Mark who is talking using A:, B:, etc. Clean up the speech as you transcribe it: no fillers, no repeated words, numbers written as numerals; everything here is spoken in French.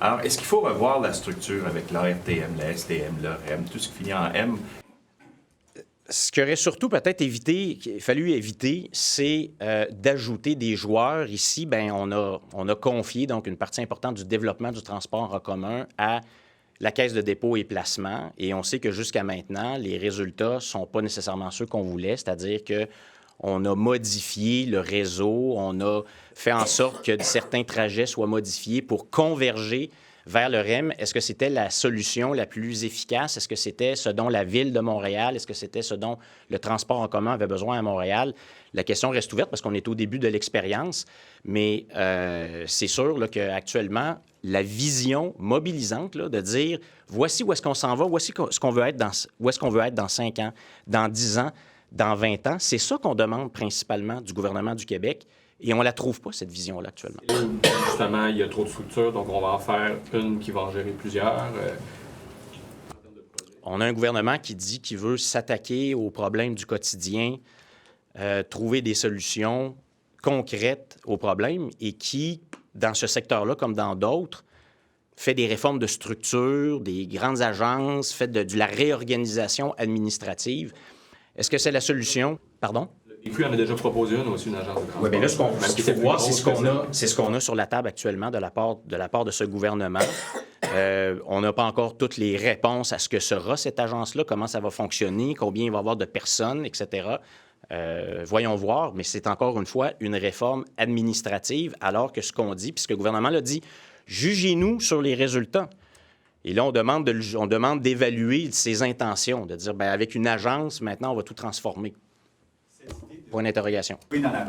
A: Alors, est-ce qu'il faut revoir la structure avec l'ARTM, la STM, le REM, tout ce qui finit en M?
B: Ce qu'il aurait surtout peut-être fallu éviter, c'est d'ajouter des joueurs. Ici, bien, on a confié donc une partie importante du développement du transport en commun à la Caisse de dépôt et placement. Et on sait que jusqu'à maintenant, les résultats ne sont pas nécessairement ceux qu'on voulait, c'est-à-dire que on a modifié le réseau, on a fait en sorte que certains trajets soient modifiés pour converger vers le REM. Est-ce que c'était la solution la plus efficace? Est-ce que c'était ce dont la Ville de Montréal? Est-ce que c'était ce dont le transport en commun avait besoin à Montréal? La question reste ouverte parce qu'on est au début de l'expérience, mais c'est sûr là, qu'actuellement, la vision mobilisante là, de dire voici où est-ce qu'on s'en va, voici ce qu'on veut être où est-ce qu'on veut être dans 5 ans, dans 10 ans, dans 20 ans, c'est ça qu'on demande principalement du gouvernement du Québec. Et on ne la trouve pas, cette vision-là, actuellement.
C: Justement, il y a trop de structures, donc on va en faire une qui va en gérer plusieurs.
B: On a un gouvernement qui dit qu'il veut s'attaquer aux problèmes du quotidien, trouver des solutions concrètes aux problèmes et qui, dans ce secteur-là comme dans d'autres, fait des réformes de structure, des grandes agences, fait de la réorganisation administrative. Est-ce que c'est la solution? Pardon?
C: Et puis, on a déjà proposé une aussi, une agence de transport.
B: Oui, bien là, ce qu'il faut voir, c'est ce qu'on a sur la table actuellement de la part de ce gouvernement. On n'a pas encore toutes les réponses à ce que sera cette agence-là, comment ça va fonctionner, combien il va y avoir de personnes, etc. Voyons voir, mais c'est encore une fois une réforme administrative, alors que ce qu'on dit, puis ce que le gouvernement l'a dit, jugez-nous sur les résultats. Et là, on demande d'évaluer ses intentions, de dire, bien, avec une agence, maintenant, on va tout transformer. Point d'interrogation.
D: Oui,